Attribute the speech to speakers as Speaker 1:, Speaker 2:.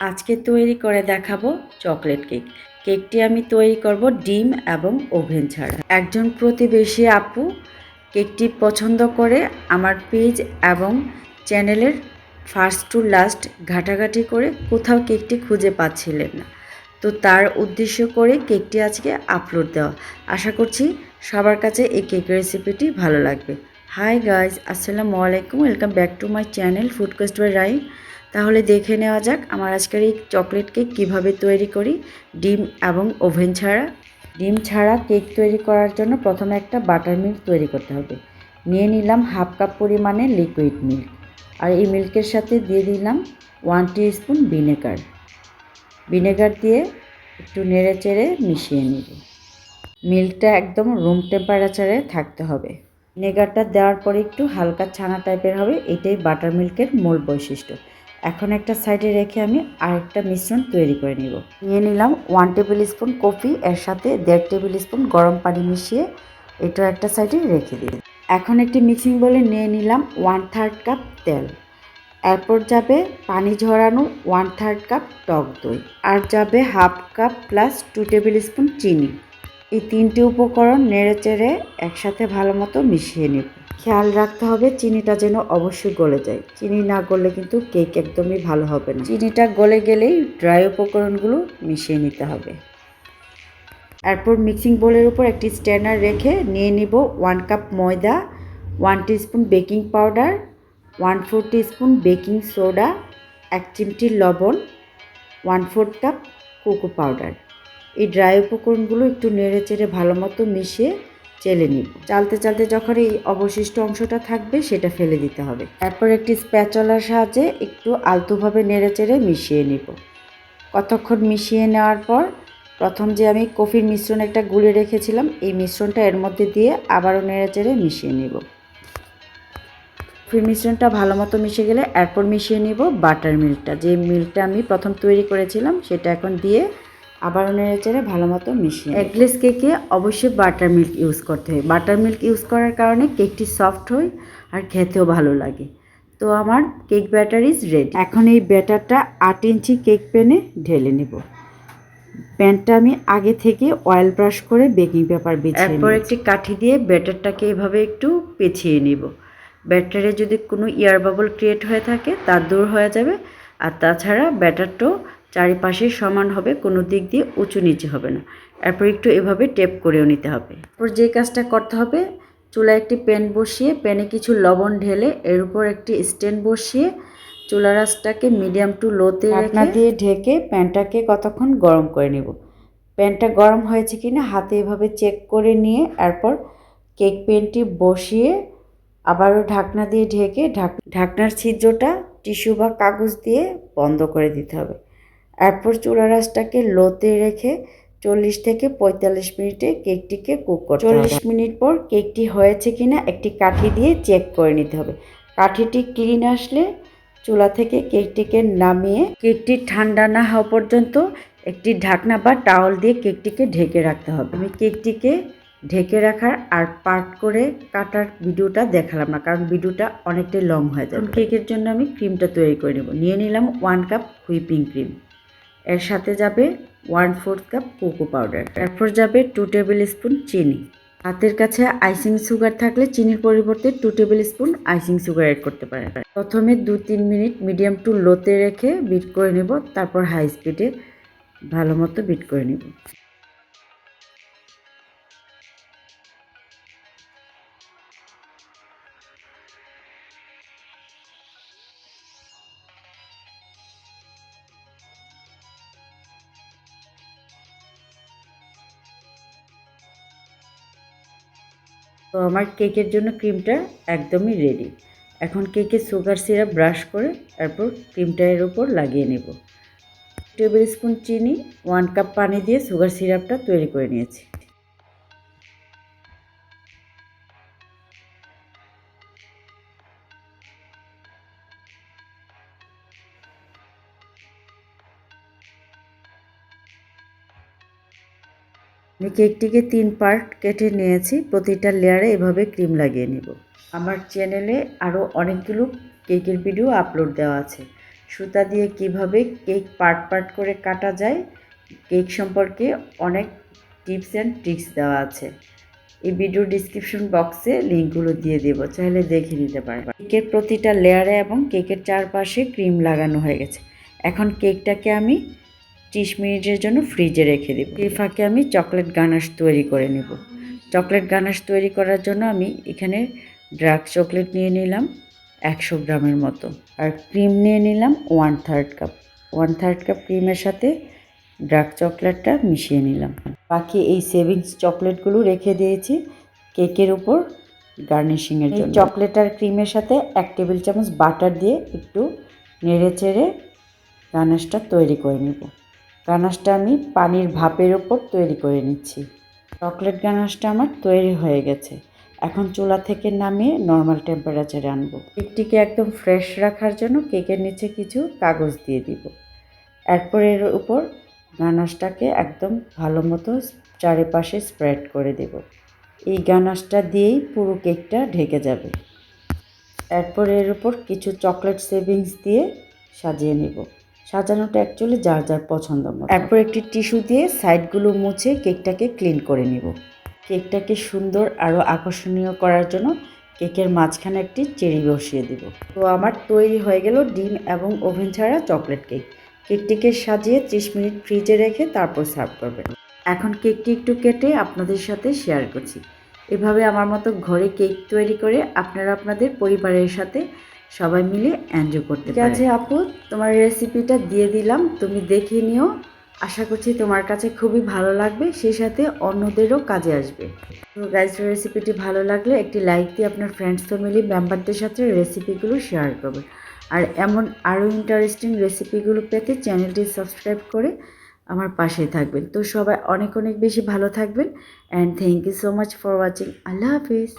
Speaker 1: আজকে তৈরি করে দেখাবো চকলেট কেক। কেকটি আমি তৈরি করব ডিম এবং ওভেন ছাড়া। একজন প্রতিবেশী আপু কেকটি পছন্দ করে আমার পেজ এবং চ্যানেলের ফার্স্ট টু লাস্ট ঘাটাঘাটি করে কোথাও কেকটি খুঁজে পাচ্ছিলেন না, তো তার উদ্দেশ্য করে কেকটি আজকে আপলোড দেওয়া। আশা করছি সবার কাছে এই কেক রেসিপিটি ভালো লাগবে। হাই গাইজ, আসসালামু আলাইকুম, welcome back to my channel food quest by Raim. তাহলে দেখে নেওয়া যাক আমার আজকের এই চকলেট কেক কীভাবে তৈরি করি ডিম এবং ওভেন ছাড়া। ডিম ছাড়া কেক তৈরি করার জন্য প্রথমে একটা বাটার মিল্ক তৈরি করতে হবে। নিয়ে নিলাম হাফ কাপ পরিমাণে লিকুইড মিল্ক, আর এই মিল্কের সাথে দিয়ে দিলাম 1 টিস্পুন ভিনেগার দিয়ে একটু নেড়ে চেড়ে মিশিয়ে নিব। মিল্কটা একদম রুম টেম্পারেচারে থাকতে হবে। ভিনেগারটা দেওয়ার পরে একটু হালকা ছানা টাইপের হবে, এটাই বাটার মিল্কের মূল বৈশিষ্ট্য। এখন একটা সাইডে রেখে আমি আরেকটা মিশ্রণ তৈরি করে নিব। নিয়ে নিলাম 1 টেবিল স্পুন কফি, এর সাথে 1.5 টেবিল স্পুন গরম পানি মিশিয়ে এটা একটা সাইডে রেখে দিই। এখন একটি মিক্সিং বলে নিয়ে নিলাম 1/3 কাপ তেল, এরপর যাবে পানি ঝরানো 1/3 কাপ টক দই, আর যাবে half cup plus 2 table spoon চিনি। এই তিনটি উপকরণ নেড়ে চেড়ে একসাথে ভালো মতো মিশিয়ে নেব। খেয়াল রাখতে হবে চিনিটা যেন অবশ্যই গলে যায়, চিনি না গললে কিন্তু কেক একদমই ভালো হবে না। চিনিটা গলে গেলেই ড্রাই উপকরণগুলো মিশিয়ে নিতে হবে। এরপর মিক্সিং বোলের উপর একটি স্ট্যানার রেখে নিয়ে নিব 1 কাপ ময়দা, 1 teaspoon baking powder, 1/4 teaspoon baking soda, 1 চিমটি লবণ, 1/4 কাপ কোকো পাউডার। এই ড্রাই উপকরণগুলো একটু নেড়ে চেড়ে ভালো মতো মিশিয়ে চেলে নিব। চালতে চালতে যখন এই অবশিষ্ট অংশটা থাকবে সেটা ফেলে দিতে হবে। তারপর একটি স্প্যাচুলার সাহায্যে একটু আলতোভাবে নেড়ে চেড়ে মিশিয়ে নিব। কতক্ষণ মিশিয়ে নেওয়ার পর প্রথম যে আমি কফির মিশ্রণ একটা গুলে রেখেছিলাম, এই মিশ্রণটা এর মধ্যে দিয়ে আবারও নেড়ে চেড়ে মিশিয়ে নিব। কফির মিশ্রণটা ভালো মতো মিশে গেলে এরপর মিশিয়ে নিব বাটার মিল্কটা। যে মিল্কটা আমি প্রথম তৈরি করেছিলাম সেটা এখন দিয়ে আবারও নেড়ে চেড়ে ভালো মতো মিশিয়ে। এগলেস কেকে অবশ্যই বাটার মিল্ক ইউজ করতে হয়। বাটার মিল্ক ইউজ করার কারণে কেকটি সফট হয় আর খেতেও ভালো লাগে। তো আমার কেক ব্যাটার ইজ রেডি। এখন এই ব্যাটারটা 8 ইঞ্চি কেক প্যানে ঢেলে নেব। প্যানটা আমি আগে থেকে অয়েল ব্রাশ করে বেকিং পেপার বিছিয়ে এরপর একটি কাঠি দিয়ে ব্যাটারটাকে এভাবে একটু পেঁচিয়ে নিব। ব্যাটারে যদি কোনো এয়ার বাবল ক্রিয়েট হয়ে থাকে তা দূর হয়ে যাবে, আর তাছাড়া ব্যাটারটাও চারিপাশে সমান হবে, কোনো দিক দিয়ে উঁচু নিচে হবে না। এরপর একটু এভাবে টেপ করেও নিতে হবে। এরপর যে কাজটা করতে হবে, চুলায় একটি প্যান বসিয়ে প্যানে কিছু লবণ ঢেলে এর উপর একটি স্ট্যান্ড বসিয়ে চুলার আঁচটাকে মিডিয়াম টু লোতে ঢাকনা দিয়ে ঢেকে প্যানটাকে কতক্ষণ গরম করে নেব। প্যানটা গরম হয়েছে কিনা হাতে এভাবে চেক করে নিয়ে এরপর কেক প্যানটি বসিয়ে আবারও ঢাকনা দিয়ে ঢেকে ঢাকনার ছিদ্রটা টিস্যু বা কাগজ দিয়ে বন্ধ করে দিতে হবে। এরপর চুলার আঁচটাকে লোতে রেখে 40 থেকে 45 মিনিটে কেকটিকে কুক করতে হবে। 40 মিনিট পর কেকটি হয়েছে কিনা একটি কাঠি দিয়ে চেক করে নিতে হবে। কাঠিটি ক্লিন আসলে চুলা থেকে কেকটিকে নামিয়ে কেকটি ঠান্ডা না হওয়া পর্যন্ত একটি ঢাকনা বা টাওয়াল দিয়ে কেকটিকে ঢেকে রাখতে হবে। আমি কেকটিকে ঢেকে রাখার আর পার্ট করে কাটার ভিডিওটা দেখালাম না, কারণ ভিডিওটা অনেকটাই লং হয়ে যাবে। কেকের জন্য আমি ক্রিমটা তৈরি করে নেব। নিয়ে নিলাম 1 কাপ হুইপিং ক্রিম, এর সাথে যাবে 1/4 কাপ কোকো পাউডার, এরপর যাবে 2 টেবিল স্পুন চিনি। হাতের কাছে আইসিং সুগার থাকলে চিনির পরিবর্তে 2 tablespoon icing sugar add করতে পারেন। প্রথমে 2-3 মিনিট মিডিয়াম টু লোতে রেখে বিট করে নেব, তারপর হাই স্পিডে ভালো মতো বিট করে নেব। তো আমার কেকের জন্য ক্রিমটা একদমই রেডি। এখন কেকে সুগার সিরাপ ব্রাশ করে এরপর ক্রিমটা এর উপর লাগিয়ে নেব। টেবিল স্পুন চিনি, 1 কাপ পানি দিয়ে সুগার সিরাপটা তৈরি করে নিয়েছি। আমি কেকটিকে 3 পার্ট কেটে নিয়েছি, প্রতিটা লেয়ারে এভাবে ক্রিম লাগিয়ে নেব। আমার চ্যানেলে আরও অনেকগুলো কেকের ভিডিও আপলোড দেওয়া আছে, সুতা দিয়ে কিভাবে কেক পার্ট পার্ট করে কাটা যায়, কেক সম্পর্কে অনেক টিপস অ্যান্ড ট্রিক্স দেওয়া আছে। এই ভিডিও ডিসক্রিপশন বক্সে লিঙ্কগুলো দিয়ে দেবো, চাইলে দেখে নিতে পারবেন। কেকের প্রতিটা লেয়ারে এবং কেকের চারপাশে ক্রিম লাগানো হয়ে গেছে। এখন কেকটাকে আমি 30 মিনিটের জন্য ফ্রিজে রেখে দেবো। এই ফাঁকে আমি চকলেট গানাশ তৈরি করে নেব। চকলেট গানাশ তৈরি করার জন্য আমি এখানে ডার্ক চকলেট নিয়ে নিলাম 100 গ্রামের মতো, আর ক্রিম নিয়ে নিলাম 1/3 কাপ। 1/3 কাপ ক্রিমের সাথে ডার্ক চকলেটটা মিশিয়ে নিলাম। বাকি এই সেভিংস চকলেটগুলো রেখে দিয়েছি কেকের উপর গার্নিশিংয়ের জন্য। চকলেট আর ক্রিমের সাথে 1 টেবিল চামচ বাটার দিয়ে একটু নেড়ে চেড়ে গানাশটা তৈরি করে নেব। গানাশটা আমি পানির ভাপের ওপর তৈরি করে নিচ্ছি। চকলেট গানাশটা আমার তৈরি হয়ে গেছে। এখন চুলা থেকে নামিয়ে নর্মাল টেম্পারেচারে আনবো। কেকটিকে একদম ফ্রেশ রাখার জন্য কেকের নিচে কিছু কাগজ দিয়ে দিব। এরপর এর উপর গানাশটাকে একদম ভালো মতো চারিপাশে স্প্রেড করে দেব। এই গানাশটা দিয়েই পুরো কেকটা ঢেকে যাবে। এরপর এর উপর কিছু চকলেট সেভিংস দিয়ে সাজিয়ে নেব। সাজানোটা অ্যাকচুয়ালি যার যার পছন্দ মতো। এরপর একটি টিস্যু দিয়ে সাইডগুলো মুছে কেকটাকে ক্লিন করে নেব। কেকটাকে সুন্দর আরও আকর্ষণীয় করার জন্য কেকের মাঝখানে একটি চেরি বসিয়ে দেব। তো আমার তৈরি হয়ে গেল ডিম এবং ওভেন ছাড়া চকলেট কেক। কেকটিকে সাজিয়ে 30 মিনিট ফ্রিজে রেখে তারপর সার্ভ করবেন। এখন কেকটি একটু কেটে আপনাদের সাথে শেয়ার করছি। এভাবে আমার মতো ঘরে কেক তৈরি করে আপনারা আপনাদের পরিবারের সাথে সবাই মিলে এনজয় করতে পারেন। ঠিক আছে আপু, তোমার রেসিপিটা দিয়ে দিলাম, তুমি দেখে নিও। আশা করছি তোমার কাছে খুবই ভালো লাগবে, সেই সাথে অন্যদেরও কাজে আসবে। তো গাইস, রেসিপিটি ভালো লাগলে একটি লাইক দিয়ে আপনার ফ্রেন্ডস ফ্যামিলি মেম্বারদের সাথে রেসিপিগুলো শেয়ার করবেন। আর এমন আরও ইন্টারেস্টিং রেসিপিগুলো পেতে চ্যানেলটি সাবস্ক্রাইব করে আমার পাশেই থাকবেন। তো সবাই অনেক অনেক বেশি ভালো থাকবেন, and thank you so much for watching. আল্লাহ হাফিজ।